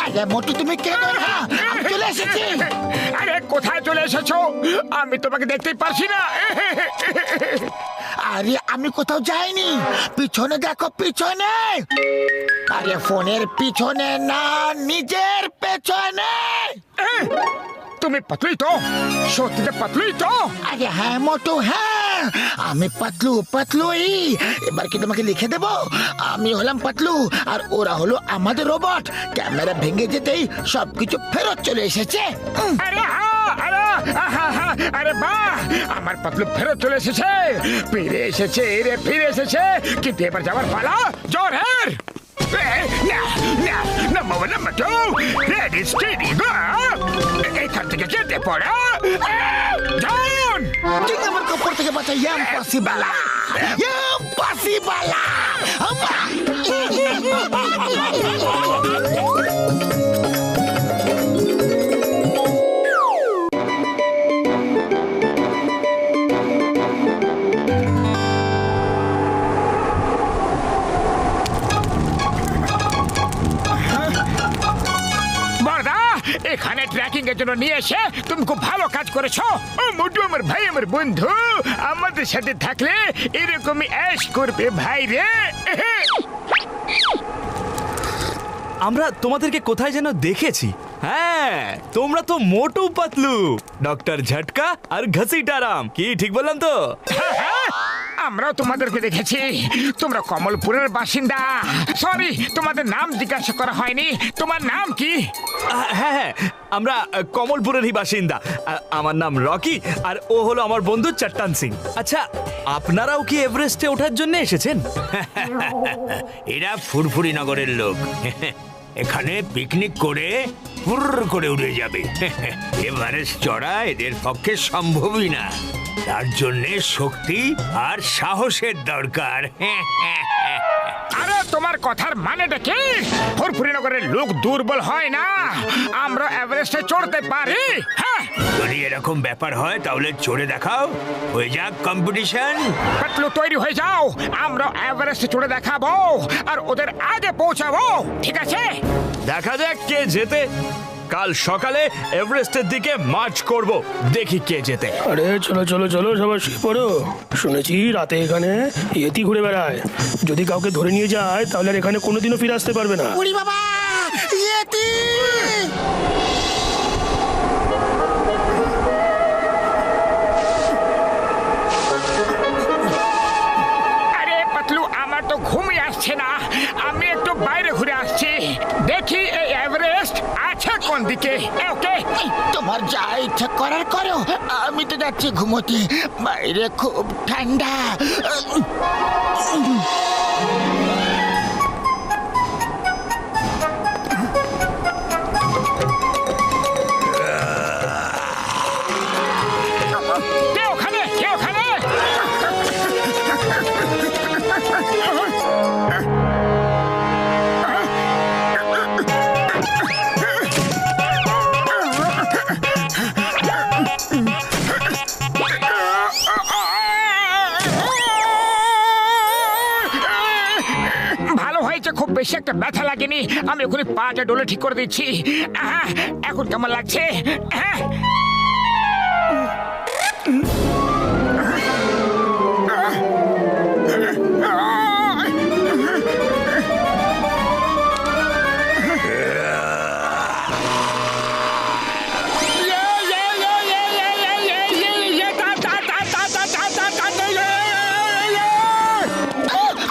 আরে মোটু তুমি কেন না? আমি চলে এসেছি। আরে কোথায় চলে এসেছো? আমি তোমাকে দেখতেই পারছি না। আরে আমি কোথাও যাইনি, পিছনে দেখো পিছনে। আরে ফোনের পিছনে না, নিজের পেছনে। তুমি পাতলুই তো? সত্যিতে পাতলুই তো? আরে হ্যাঁ মোটু, হ্যাঁ আমি পাতলু পাতলুই। এবার কি তোমাকে লিখে দেব? আমি হলাম পাতলু আর ওরা হলো আমাদের রোবট। ক্যামেরা ভেঙে যেতেই সবকিছু ফেরত চলে এসেছে। আরে হ্যাঁ, আরে বাহ, আমার পাতলু ফেরত চলে এসেছে। ফিরে এসেছে রে, ফিরে এসেছে। কিন্তু এবার যাওয়ার পালা জোরের। এখান থেকে যেতে পারে। আমার কাপড় থেকে বাঁচা ইম্পসিবল, ইম্পসিবল। এখানে ট্র্যাকিং এর জন্য নিয়ে এসে তুমি খুব ভালো কাজ করেছো। ও মোটু আমার ভাই, আমার বন্ধু, আমাদের সাথে থাকলে এরকমই অ্যাশ করবে ভাই রে। আমরা তোমাদেরকে কোথায় যেন দেখেছি। হ্যাঁ, তোমরা তো মোটু পাতলু, ডক্টর ঝটকা আর ঘসিটারাম। কি ঠিক বললাম তো? আমরাও তোমাদেরকে দেখেছি। তোমরা কমলপুরের বাসিন্দা। সরি, তোমাদের নাম জিজ্ঞাসা করা হয়নি। তোমার নাম কি? হ্যাঁ হ্যাঁ, আমরা কমলপুরেরই বাসিন্দা। আমার নাম রকি আর ও হলো আমার বন্ধু চট্টান সিং। আচ্ছা, আপনারাও কি এভারেস্টে ওঠার জন্য এসেছেন? এরা ফুরফুরি নগরের লোক। এখানে পিকনিক করে পুর করে উড়ে যাবে। এভারেস্ট চড়া এদের পক্ষে সম্ভবই না। তার জন্য শক্তি আর সাহসের দরকার। আরে তোমার কথার মানেটা কি? ফুরফুরিনগরের লোক দুর্বল হয় না, আমরা এভারেস্টে চড়তে পারি। হ্যাঁ, যদি এরকম ব্যাপার হয় তাহলে চড়ে দেখাও, হয়ে যাক কম্পিটিশন। পাতলু তৈরি হয়ে যাও, আমরা এভারেস্টে চড়ে দেখাবো আর ওদের আগে পৌঁছাবো। ঠিক আছে? দেখা যাক কে জেতে। কাল সকালে এভারেস্টের দিকে মার্চ করব, দেখি কে জেতে। আরে চলো চলো চলো, সবাই শুয়ে পড়ো। শুনেছি রাতে এখানে ইয়েতি ঘুরে বেড়ায়। যদি কাউকে ধরে নিয়ে যায় তাহলে আর এখানে কোনোদিনও ফিরে আসতে পারবে না। উড়ি বাবা, ইয়েতি! আরে পাতলু, আমার তো ঘুমই আসছে না। আমি একটু বাইরে ঘুরে আসছি, দেখি এই এভারেস্ট আছে কোন দিকে। ওকে, তোমার যা ইচ্ছা করার করো, আমি তো যাচ্ছি ঘুমোতে। বাইরে খুব ঠান্ডা। কে ওখানে? কে ওখানে? ভালো হয়েছে, খুব বেশি একটা ব্যথা লাগেনি। আমি ওখানে পাটা ডোলে ঠিক করে দিচ্ছি। এখন কেমন লাগছে? হ্যাঁ,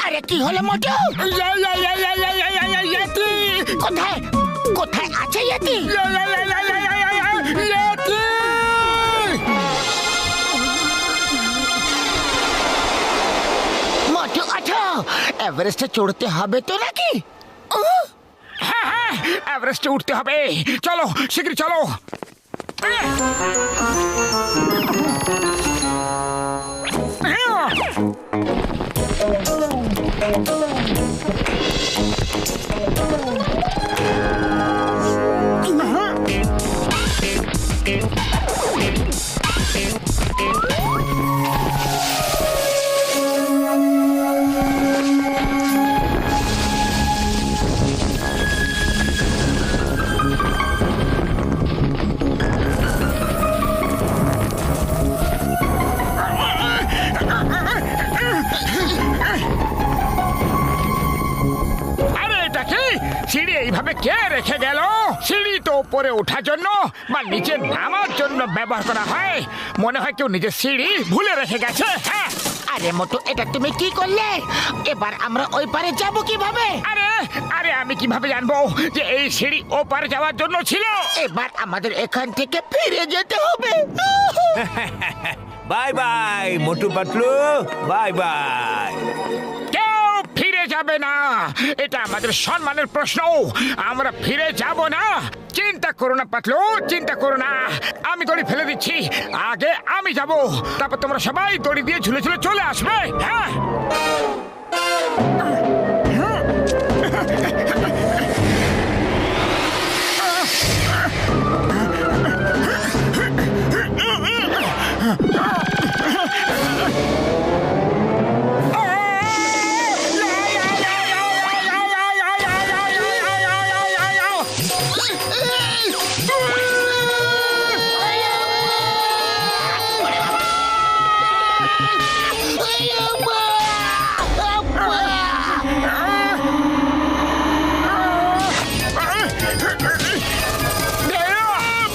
আরে কি হলো মোটু? কোথায় কোথায় আছে ইয়েতি? মোটু আছো, এভারেস্টে চড়তে হবে তো নাকি? হ্যাঁ হ্যাঁ, এভারেস্টে উঠতে হবে। চলো শীঘ্রই চলো। এটা কি সিঁড়ি এইভাবে কে রেখে গেল? সিঁড়ি তো উপরে ওঠার জন্য বা নিচে নামার জন্য ব্যবহার করা হয়। মনে হয় কেউ নিজের সিঁড়ি ভুলে রেখে গেছে। হ্যাঁ, আরে মোটু, এটা তুমি কি করলে? এবার আমরা ওই পারে যাব কিভাবে? আরে আরে আমি কিভাবে জানবো যে এই সিঁড়ি ওপারে যাওয়ার জন্য ছিল? এবার আমাদের এখান থেকে ফিরে যেতে হবে। Bye bye Motu Patlu, bye bye. কেউ ফিরে যাবে না, এটা আমাদের সম্মানের প্রশ্ন। আমরা ফিরে যাব না। চিন্তা করো না পাতলু, চিন্তা করো না। আমি দড়ি ফেলে দিচ্ছি, আগে আমি যাব, তারপর তোমরা সবাই দড়ি দিয়ে ঝুলে ঝুলে চলে আসবে। হ্যাঁ,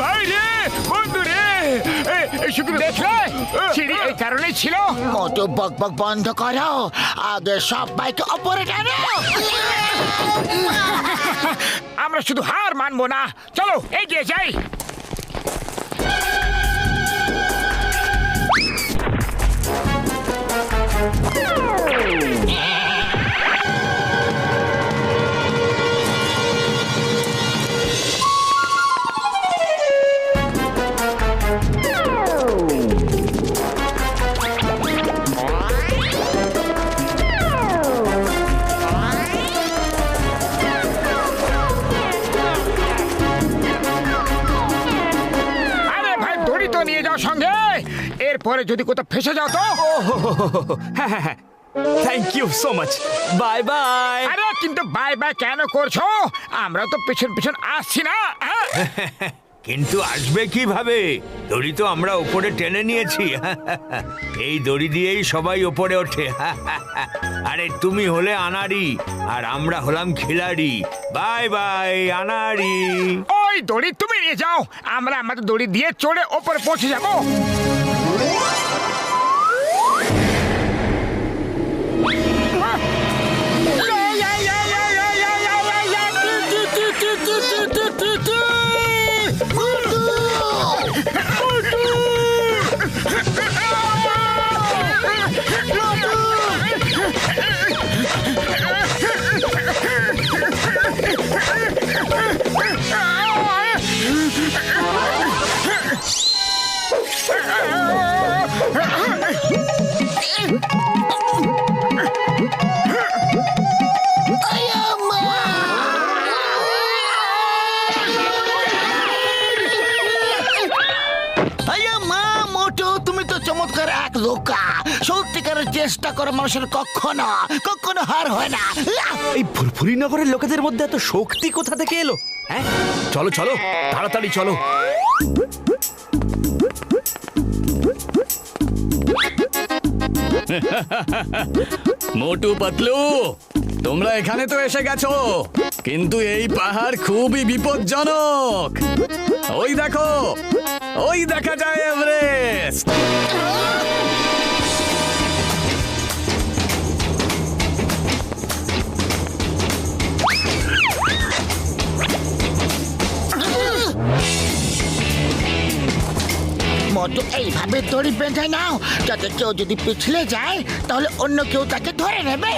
ভাই রে, বন্ধু রে, দেখলে সিঁড়ি এই কারণেই ছিল। মোটু, বক বক বন্ধ করো, আগে সব বাইকে ওপরে টানো। আমরা শুধু হার মানবো না, চলো এগিয়ে যাই। আরে ভাই, দড়ি তো নিয়ে যাও সঙ্গে, এরপরে যদি কোথাও ফেসে যাও তো। হ্যাঁ হ্যাঁ হ্যাঁ, thank you so much, bye bye. আরে কিন্তু বাই বাই কেন করছো? আমরা তো পেছন পেছন আসছি না। হ্যাঁ? কিন্তু আসবে কিভাবে? দড়ি তো আমরা উপরে টেনে নিয়েছি। এই দড়ি দিয়েই সবাই উপরে ওঠে। আরে তুমি হলে আনাড়ি আর আমরা হলাম খিলাড়ি। Bye bye আনাড়ি। ওই দড়ি তুমি নিয়ে যাও, আমরা আমাদের দড়ি দিয়ে চড়ে ওপরে পৌঁছে যাবো। মোটু, তুমি তো চমৎকার এক লোকা। সত্যিকারের চেষ্টা করে মানুষের কখনো কখনো হার হয় না। এই ফুরফুরি নগরের লোকেদের মধ্যে এত শক্তি কোথা থেকে এলো? হ্যাঁ, চলো চলো তাড়াতাড়ি চলো। মোটু পাতলু, তোমরা এখানে তো এসে গেছো, কিন্তু এই পাহাড় খুবই বিপজ্জনক। ওই দেখো, ওই দেখা যায় এভারেস্ট। মোটু, এইভাবে দড়ি বেঁধে নাও, যাতে কেউ যদি পিছলে যায় তাহলে অন্য কেউ তাকে ধরে নেবে।